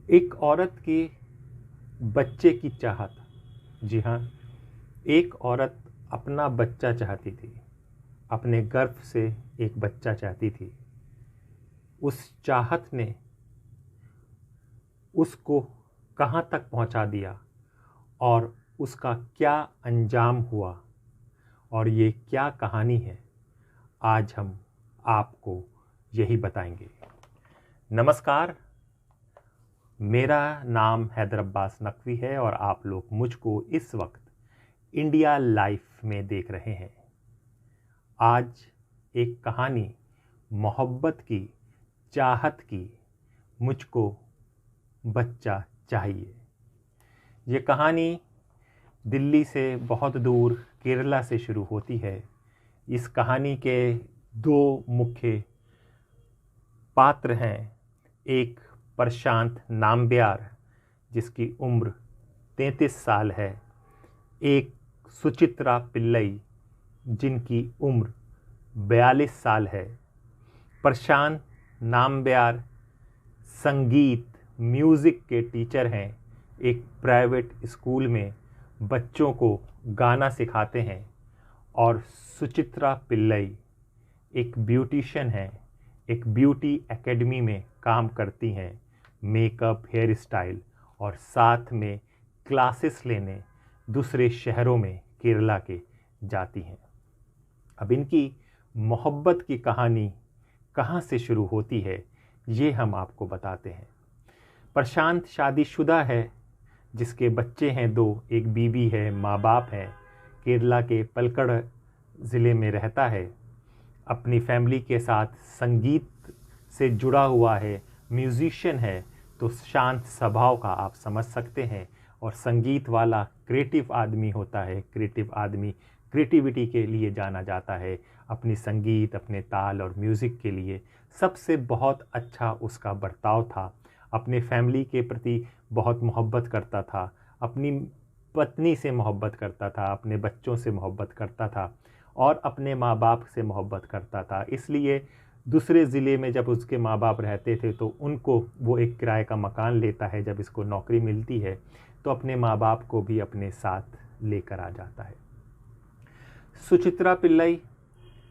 एक औरत की बच्चे की चाहत। जी हाँ, एक औरत अपना बच्चा चाहती थी, अपने गर्भ से एक बच्चा चाहती थी। उस चाहत ने उसको कहाँ तक पहुँचा दिया और उसका क्या अंजाम हुआ और ये क्या कहानी है, आज हम आपको यही बताएंगे। नमस्कार, मेरा नाम हैदर अब्बास नकवी है और आप लोग मुझको इस वक्त इंडिया लाइफ में देख रहे हैं। आज एक कहानी मोहब्बत की, चाहत की, मुझको बच्चा चाहिए। ये कहानी दिल्ली से बहुत दूर केरला से शुरू होती है। इस कहानी के दो मुख्य पात्र हैं। एक प्रशांत नाम्बियार जिसकी उम्र 33 साल है, एक सुचित्रा पिल्लई जिनकी उम्र 42 साल है। प्रशांत नाम्बियार संगीत म्यूज़िक के टीचर हैं। एक प्राइवेट स्कूल में बच्चों को गाना सिखाते हैं और सुचित्रा पिल्लई एक ब्यूटिशियन हैं, एक ब्यूटी एकेडमी में काम करती हैं, मेकअप, हेयर स्टाइल और साथ में क्लासेस लेने दूसरे शहरों में केरला के जाती हैं। अब इनकी मोहब्बत की कहानी कहाँ से शुरू होती है ये हम आपको बताते हैं। प्रशांत शादीशुदा है, जिसके बच्चे हैं दो, एक बीवी है, माँ बाप हैं। केरला के पलक्कड़ ज़िले में रहता है। अपनी फैमिली के साथ संगीत से जुड़ा हुआ है, म्यूज़िशियन है, तो शांत स्वभाव का आप समझ सकते हैं। और संगीत वाला क्रिएटिव आदमी होता है। क्रिएटिव आदमी क्रिएटिविटी के लिए जाना जाता है, अपनी संगीत, अपने ताल और म्यूज़िक के लिए। सबसे बहुत अच्छा उसका बर्ताव था, अपने फैमिली के प्रति बहुत मोहब्बत करता था, अपनी पत्नी से मोहब्बत करता था, अपने बच्चों से मोहब्बत करता था और अपने माँ बाप से मोहब्बत करता था। इसलिए दूसरे ज़िले में जब उसके माँ बाप रहते थे तो उनको वो एक किराए का मकान लेता है। जब इसको नौकरी मिलती है तो अपने माँ बाप को भी अपने साथ लेकर आ जाता है। सुचित्रा पिल्लई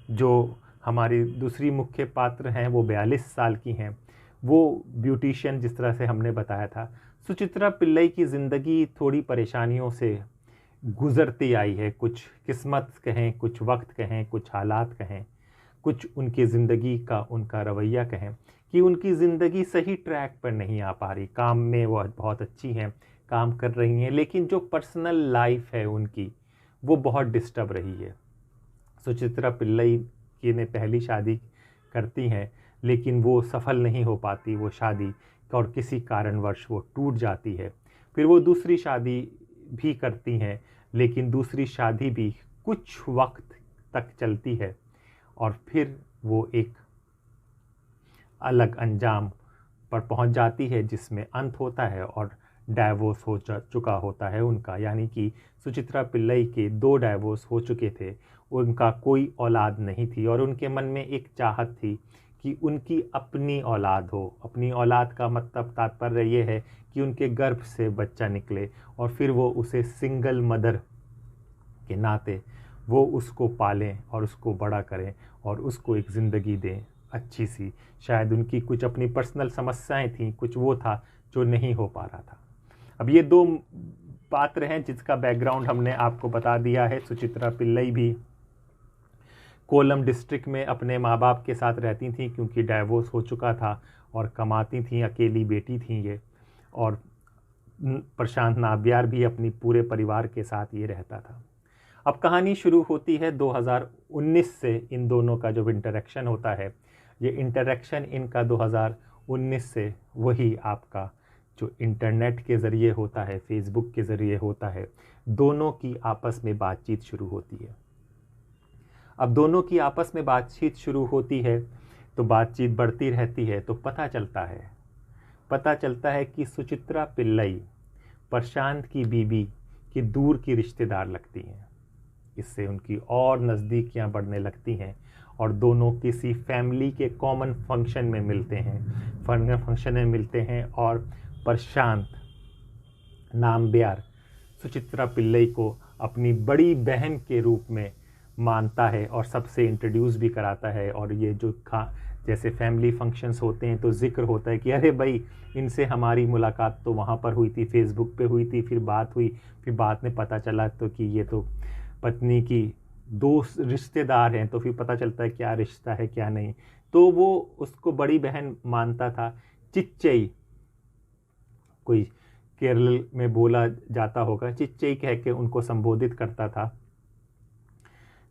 जो हमारी दूसरी मुख्य पात्र हैं वो 42 साल की हैं। वो ब्यूटिशियन, जिस तरह से हमने बताया था। सुचित्रा पिल्लई की ज़िंदगी थोड़ी परेशानियों से गुज़रती आई है। कुछ किस्मत कहें, कुछ वक्त कहें, कुछ हालात कहें, कुछ उनकी ज़िंदगी का उनका रवैया कहें कि उनकी ज़िंदगी सही ट्रैक पर नहीं आ पा रही। काम में वो बहुत अच्छी हैं, काम कर रही हैं, लेकिन जो पर्सनल लाइफ है उनकी वो बहुत डिस्टर्ब रही है। सुचित्रा पिल्लई की ने पहली शादी करती हैं, लेकिन वो सफल नहीं हो पाती वो शादी, और किसी कारणवश वो टूट जाती है। फिर वो दूसरी शादी भी करती हैं, लेकिन दूसरी शादी भी कुछ वक्त तक चलती है और फिर वो एक अलग अंजाम पर पहुंच जाती है, जिसमें अंत होता है और डाइवोर्स हो चुका होता है उनका। यानी कि सुचित्रा पिल्लई के 2 डाइवोर्स हो चुके थे, उनका कोई औलाद नहीं थी और उनके मन में एक चाहत थी कि उनकी अपनी औलाद हो। अपनी औलाद का मतलब तात्पर्य ये है कि उनके गर्भ से बच्चा निकले और फिर वो उसे सिंगल मदर के नाते वो उसको पालें और उसको बड़ा करें और उसको एक ज़िंदगी दें अच्छी सी। शायद उनकी कुछ अपनी पर्सनल समस्याएं थीं, कुछ वो था जो नहीं हो पा रहा था। अब ये 2 पात्र हैं जिसका बैकग्राउंड हमने आपको बता दिया है। सुचित्रा पिल्लई भी कोल्लम डिस्ट्रिक्ट में अपने माँ बाप के साथ रहती थी, क्योंकि डाइवोर्स हो चुका था और कमाती थी, अकेली बेटी थी ये। और प्रशांत नाम्बियार भी अपनी पूरे परिवार के साथ ये रहता था। अब कहानी शुरू होती है 2019 से। इन दोनों का जो इंटरेक्शन होता है, ये इंटरेक्शन इनका 2019 से वही आपका जो इंटरनेट के ज़रिए होता है, फेसबुक के ज़रिए होता है। दोनों की आपस में बातचीत शुरू होती है। अब दोनों की आपस में बातचीत शुरू होती है तो बातचीत बढ़ती रहती है, तो पता चलता है कि सुचित्रा पिल्लई प्रशांत की बीवी की दूर की रिश्तेदार लगती हैं। इससे उनकी और नज़दीकियां बढ़ने लगती हैं और दोनों किसी फैमिली के कॉमन फंक्शन में मिलते हैं और प्रशांत नाम्बियार सुचित्रा पिल्लई को अपनी बड़ी बहन के रूप में मानता है और सबसे इंट्रोड्यूस भी कराता है। और ये जो जैसे फैमिली फंक्शंस होते हैं तो जिक्र होता है कि अरे भाई इनसे हमारी मुलाकात तो वहाँ पर हुई थी, फेसबुक पे हुई थी, फिर बात हुई, फिर बाद में पता चला तो कि ये तो पत्नी की दोस्त रिश्तेदार हैं, तो फिर पता चलता है क्या रिश्ता है क्या नहीं। तो वो उसको बड़ी बहन मानता था। चिच्चई कोई केरल में बोला जाता होगा, चिच्चई कह के उनको संबोधित करता था।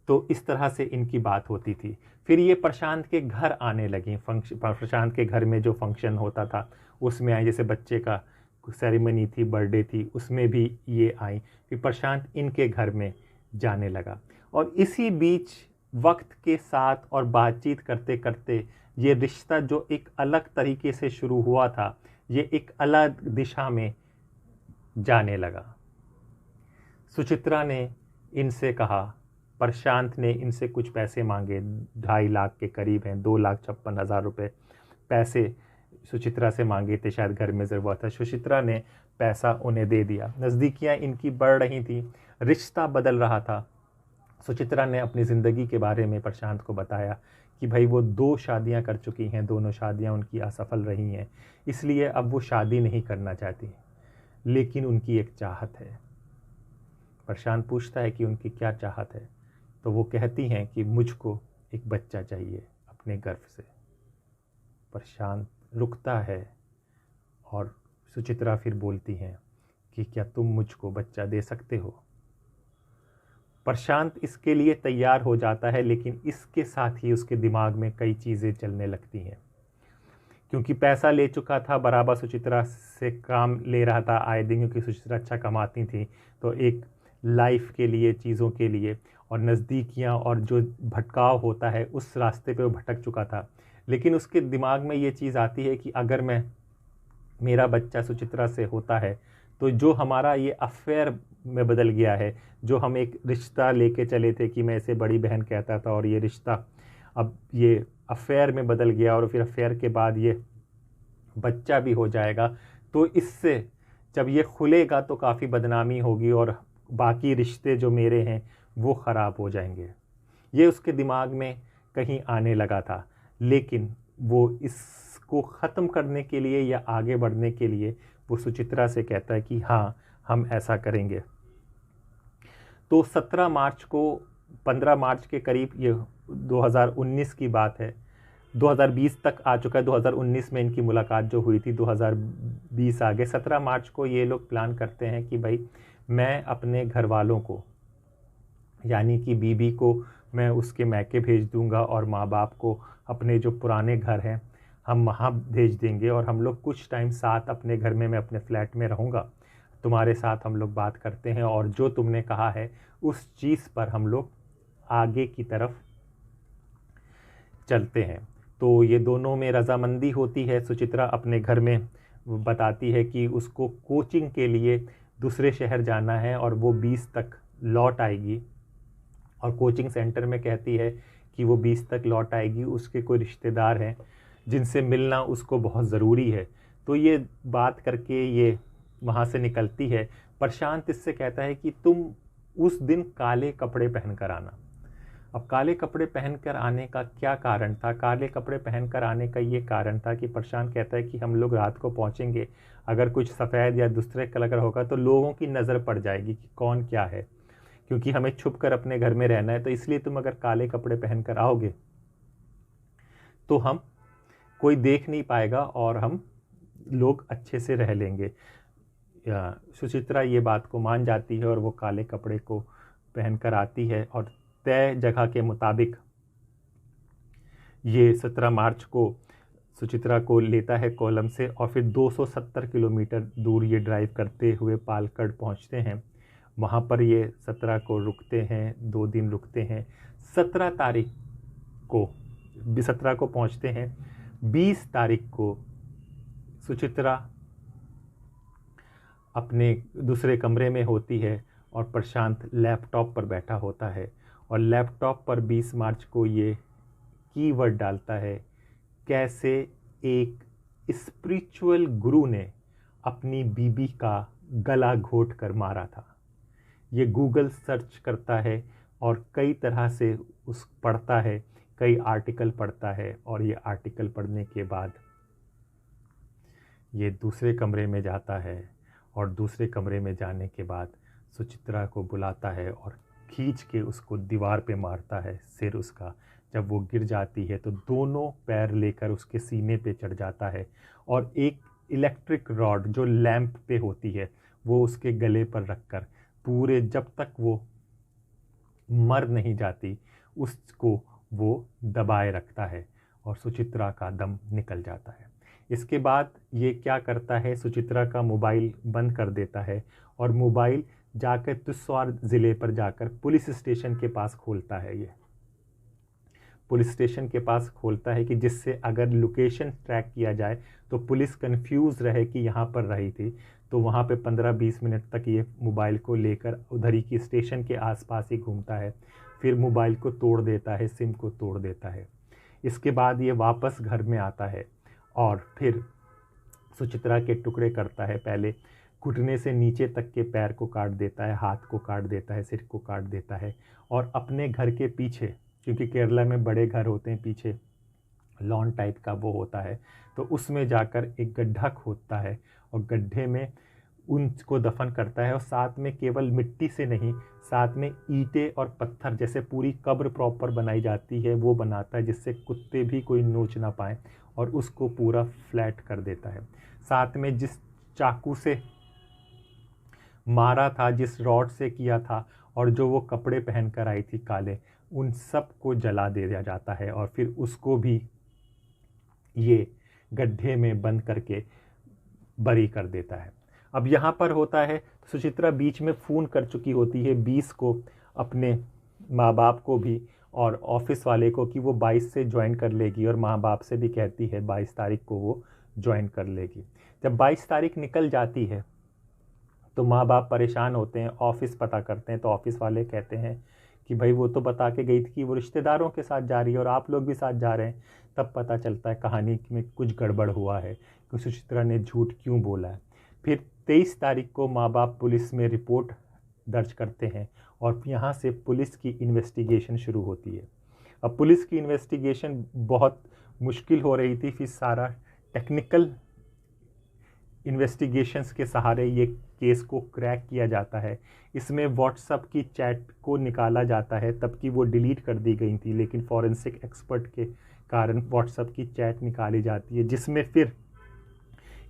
तो इस तरह से इनकी बात होती थी। फिर ये प्रशांत के घर आने लगी। प्रशांत के घर में जो फंक्शन होता था उसमें आई, जैसे बच्चे का सेरेमनी थी, बर्थडे थी, उसमें भी ये आई। फिर प्रशांत इनके घर में जाने लगा और इसी बीच वक्त के साथ और बातचीत करते करते ये रिश्ता जो एक अलग तरीके से शुरू हुआ था ये एक अलग दिशा में जाने लगा। सुचित्रा ने इनसे कहा, प्रशांत ने इनसे कुछ पैसे मांगे, 2.5 लाख के करीब हैं, 2,56,000 रुपये पैसे सुचित्रा से मांगे थे, शायद घर में ज़रूरत है। सुचित्रा ने पैसा उन्हें दे दिया। नज़दीकियाँ इनकी बढ़ रही थी, रिश्ता बदल रहा था। सुचित्रा ने अपनी ज़िंदगी के बारे में प्रशांत को बताया कि भाई वो 2 शादियां कर चुकी हैं, दोनों शादियां उनकी असफल रही हैं, इसलिए अब वो शादी नहीं करना चाहती, लेकिन उनकी एक चाहत है। प्रशांत पूछता है कि उनकी क्या चाहत है, तो वो कहती हैं कि मुझको एक बच्चा चाहिए अपने गर्भ से। प्रशांत रुकता है और सुचित्रा फिर बोलती हैं कि क्या तुम मुझको बच्चा दे सकते हो। प्रशांत इसके लिए तैयार हो जाता है, लेकिन इसके साथ ही उसके दिमाग में कई चीज़ें चलने लगती हैं। क्योंकि पैसा ले चुका था, बराबर सुचित्रा से काम ले रहा था आए दिन, क्योंकि सुचित्रा अच्छा कमाती थी, तो एक लाइफ के लिए, चीज़ों के लिए, और नज़दीकियाँ और जो भटकाव होता है उस रास्ते पे वो भटक चुका था। लेकिन उसके दिमाग में ये चीज़ आती है कि अगर मेरा बच्चा सुचित्रा से होता है तो जो हमारा ये अफेयर में बदल गया है, जो हम एक रिश्ता लेके चले थे कि मैं इसे बड़ी बहन कहता था, और ये रिश्ता अब ये अफेयर में बदल गया, और फिर अफेयर के बाद ये बच्चा भी हो जाएगा, तो इससे जब ये खुलेगा तो काफ़ी बदनामी होगी और बाकी रिश्ते जो मेरे हैं वो ख़राब हो जाएंगे। ये उसके दिमाग में कहीं आने लगा था, लेकिन वो इसको ख़त्म करने के लिए या आगे बढ़ने के लिए वो सुचित्रा से कहता है कि हाँ, हम ऐसा करेंगे। तो 17 मार्च को, 15 मार्च के करीब, ये 2019 की बात है, 2020 तक आ चुका है। 2019 में इनकी मुलाकात जो हुई थी, 2020 आ गए। 17 मार्च को ये लोग प्लान करते हैं कि भाई मैं अपने घर वालों को, यानी कि बीबी को मैं उसके मैके भेज दूंगा और माँ बाप को अपने जो पुराने घर हैं हम वहाँ भेज देंगे, और हम लोग कुछ टाइम साथ अपने घर में, मैं अपने फ्लैट में रहूँगा, तुम्हारे साथ हम लोग बात करते हैं, और जो तुमने कहा है उस चीज़ पर हम लोग आगे की तरफ चलते हैं। तो ये दोनों में रजामंदी होती है। सुचित्रा अपने घर में बताती है कि उसको कोचिंग के लिए दूसरे शहर जाना है और वो 20 तक लौट आएगी, और कोचिंग सेंटर में कहती है कि वो 20 तक लौट आएगी, उसके कोई रिश्तेदार हैं जिनसे मिलना उसको बहुत ज़रूरी है। तो ये बात करके ये वहाँ से निकलती है। प्रशांत इससे कहता है कि तुम उस दिन काले कपड़े पहन कर आना। अब काले कपड़े पहनकर आने का क्या कारण था? काले कपड़े पहनकर आने का ये कारण था कि प्रशांत कहता है कि हम लोग रात को पहुंचेंगे, अगर कुछ सफ़ेद या दूसरे कलर होगा तो लोगों की नज़र पड़ जाएगी कि कौन क्या है, क्योंकि हमें छुप कर अपने घर में रहना है। तो इसलिए तुम अगर काले कपड़े पहनकर आओगे तो हम कोई देख नहीं पाएगा और हम लोग अच्छे से रह लेंगे। सुचित्रा ये बात को मान जाती है और वो काले कपड़े को पहनकर आती है, और तय जगह के मुताबिक ये 17 मार्च को सुचित्रा को लेता है कोल्लम से, और फिर 270 किलोमीटर दूर ये ड्राइव करते हुए पालक्कड़ पहुंचते हैं। वहाँ पर ये 17 को रुकते हैं, 2 दिन रुकते हैं। 17 तारीख को 17 को पहुँचते हैं। 20 तारीख को सुचित्रा अपने दूसरे कमरे में होती है और प्रशांत लैपटॉप पर बैठा होता है, और लैपटॉप पर 20 मार्च को ये कीवर्ड डालता है, कैसे एक स्पिरिचुअल गुरु ने अपनी बीबी का गला घोट कर मारा था। ये गूगल सर्च करता है और कई तरह से उस पढ़ता है, कई आर्टिकल पढ़ता है, और ये आर्टिकल पढ़ने के बाद ये दूसरे कमरे में जाता है और दूसरे कमरे में जाने के बाद सुचित्रा को बुलाता है और खींच के उसको दीवार पे मारता है। सिर उसका जब वो गिर जाती है तो दोनों पैर लेकर उसके सीने पे चढ़ जाता है और एक इलेक्ट्रिक रॉड जो लैंप पे होती है वो उसके गले पर रखकर पूरे जब तक वो मर नहीं जाती उसको वो दबाए रखता है और सुचित्रा का दम निकल जाता है। इसके बाद ये क्या करता है, सुचित्रा का मोबाइल बंद कर देता है और मोबाइल जाकर तुस्वार ज़िले पर जाकर पुलिस स्टेशन के पास खोलता है। ये पुलिस स्टेशन के पास खोलता है कि जिससे अगर लोकेशन ट्रैक किया जाए तो पुलिस कंफ्यूज रहे कि यहाँ पर रही थी। तो वहाँ पे 15-20 मिनट तक ये मोबाइल को लेकर उधर ही की स्टेशन के आसपास ही घूमता है, फिर मोबाइल को तोड़ देता है, सिम को तोड़ देता है। इसके बाद ये वापस घर में आता है और फिर सुचित्रा के टुकड़े करता है। पहले घुटने से नीचे तक के पैर को काट देता है, हाथ को काट देता है, सिर को काट देता है और अपने घर के पीछे, क्योंकि केरला में बड़े घर होते हैं, पीछे लॉन टाइप का वो होता है, तो उसमें जाकर एक गड्ढा खोदता है और गड्ढे में उनको दफन करता है। और साथ में केवल मिट्टी से नहीं, साथ में ईंटें और पत्थर, जैसे पूरी कब्र प्रॉपर बनाई जाती है वो बनाता है, जिससे कुत्ते भी कोई नोच ना पाए, और उसको पूरा फ्लैट कर देता है। साथ में जिस चाकू से मारा था, जिस रॉड से किया था, और जो वो कपड़े पहन कर आई थी काले, उन सब को जला दिया जाता है और फिर उसको भी ये गड्ढे में बंद करके बरी कर देता है। अब यहाँ पर होता है, सुचित्रा बीच में फ़ोन कर चुकी होती है 20 को अपने माँ बाप को भी और ऑफिस वाले को कि वो 22 से ज्वाइन कर लेगी, और माँ बाप से भी कहती है 22 तारीख को वो ज्वाइन कर लेगी। जब 22 तारीख निकल जाती है तो माँ बाप परेशान होते हैं, ऑफिस पता करते हैं तो ऑफिस वाले कहते हैं कि भाई वो तो बता के गई थी कि वो रिश्तेदारों के साथ जा रही है और आप लोग भी साथ जा रहे हैं। तब पता चलता है कहानी में कुछ गड़बड़ हुआ है कि सुचित्रा ने झूठ क्यों बोला है। फिर 23 तारीख को माँ बाप पुलिस में रिपोर्ट दर्ज करते हैं और यहाँ से पुलिस की इन्वेस्टिगेशन शुरू होती है। अब पुलिस की इन्वेस्टिगेशन बहुत मुश्किल हो रही थी, फिर सारा टेक्निकल इन्वेस्टिगेशंस के सहारे ये केस को क्रैक किया जाता है। इसमें व्हाट्सएप की चैट को निकाला जाता है, तब की वो डिलीट कर दी गई थी, लेकिन फॉरेंसिक एक्सपर्ट के कारण व्हाट्सएप की चैट निकाली जाती है, जिसमें फिर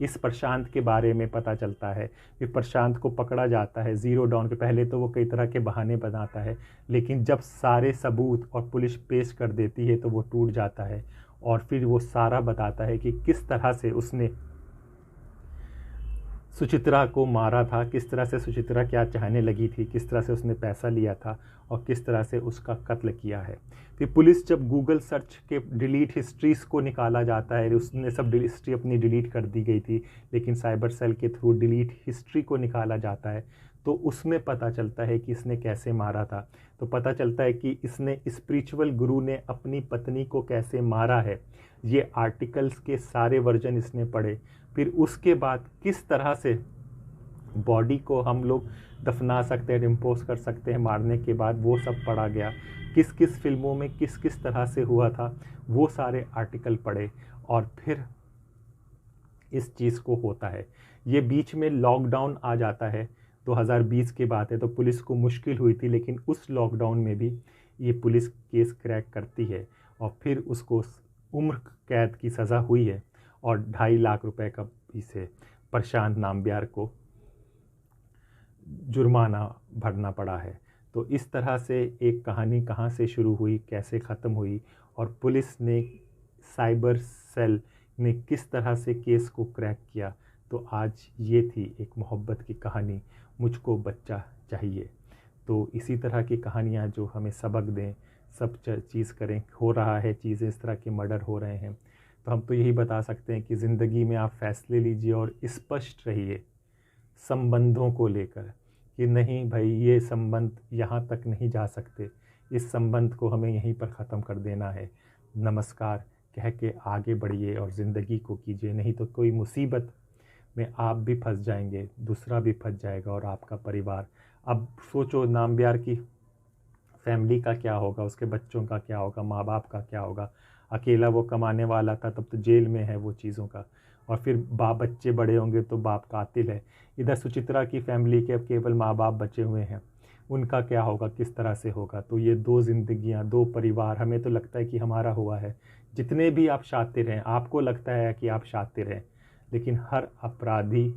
इस प्रशांत के बारे में पता चलता है। फिर प्रशांत को पकड़ा जाता है ज़ीरो डाउन के पहले। तो वो कई तरह के बहाने बनाता है, लेकिन जब सारे सबूत और पुलिस पेश कर देती है तो वो टूट जाता है और फिर वो सारा बताता है कि किस तरह से उसने सुचित्रा को मारा था, किस तरह से सुचित्रा क्या चाहने लगी थी, किस तरह से उसने पैसा लिया था और किस तरह से उसका कत्ल किया है। फिर पुलिस जब गूगल सर्च के डिलीट हिस्ट्रीज को निकाला जाता है, उसने सब हिस्ट्री अपनी डिलीट कर दी गई थी, लेकिन साइबर सेल के थ्रू डिलीट हिस्ट्री को निकाला जाता है, तो उसमें पता चलता है कि इसने कैसे मारा था। तो पता चलता है कि इसने स्पिरिचुअल गुरु ने अपनी पत्नी को कैसे मारा है। ये आर्टिकल्स के सारे वर्जन इसने पढ़े। फिर उसके बाद किस तरह से बॉडी को हम लोग दफना सकते हैं, डिम्पोज कर सकते हैं मारने के बाद, वो सब पढ़ा गया। किस किस फिल्मों में किस किस तरह से हुआ था वो सारे आर्टिकल पढ़े और फिर इस चीज़ को होता है। ये बीच में लॉकडाउन आ जाता है, 2020 की बात है, तो पुलिस को मुश्किल हुई थी, लेकिन उस लॉकडाउन में भी ये पुलिस केस क्रैक करती है और फिर उसको उम्र कैद की सज़ा हुई है और 2.5 लाख रुपए का इसे प्रशांत नाम्बियार को जुर्माना भरना पड़ा है। तो इस तरह से एक कहानी कहाँ से शुरू हुई, कैसे ख़त्म हुई और पुलिस ने, साइबर सेल ने किस तरह से केस को क्रैक किया। तो आज ये थी एक मोहब्बत की कहानी, मुझको बच्चा चाहिए। तो इसी तरह की कहानियाँ जो हमें सबक दें, सब चीज़ करें। हो रहा है चीज़ें, इस तरह के मर्डर हो रहे हैं, तो हम तो यही बता सकते हैं कि ज़िंदगी में आप फैसले लीजिए और स्पष्ट रहिए संबंधों को लेकर कि नहीं भाई ये संबंध यहाँ तक नहीं जा सकते, इस संबंध को हमें यहीं पर ख़त्म कर देना है, नमस्कार कह के आगे बढ़िए और ज़िंदगी को कीजिए। नहीं तो कोई मुसीबत में आप भी फंस जाएंगे, दूसरा भी फंस जाएगा और आपका परिवार। अब सोचो नामबिहार की फैमिली का क्या होगा, उसके बच्चों का क्या होगा, माँ बाप का क्या होगा। अकेला वो कमाने वाला था, तब तो जेल में है वो चीज़ों का। और फिर बच्चे बड़े होंगे तो बाप कातिल है। इधर सुचित्रा की फैमिली के अब केवल माँ बाप बचे हुए हैं, उनका क्या होगा, किस तरह से होगा। तो ये दो ज़िंदगियाँ, दो परिवार, हमें तो लगता है कि हमारा हुआ है। जितने भी आप शातिर हैं, आपको लगता है कि आप शातिर हैं, लेकिन हर अपराधी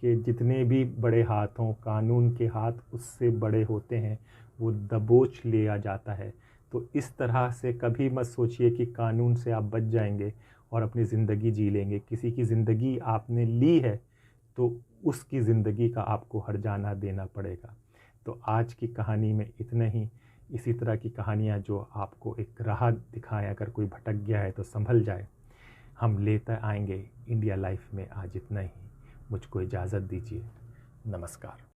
के जितने भी बड़े हाथ हों, कानून के हाथ उससे बड़े होते हैं, वो दबोच लिया जाता है। तो इस तरह से कभी मत सोचिए कि कानून से आप बच जाएंगे और अपनी ज़िंदगी जी लेंगे। किसी की ज़िंदगी आपने ली है तो उसकी ज़िंदगी का आपको हर्जाना देना पड़ेगा। तो आज की कहानी में इतना ही। इसी तरह की कहानियाँ जो आपको एक राह दिखाएं, अगर कोई भटक गया है तो संभल जाए, हम लेते आएंगे इंडिया लाइफ में। आज इतना ही, मुझको इजाज़त दीजिए। नमस्कार।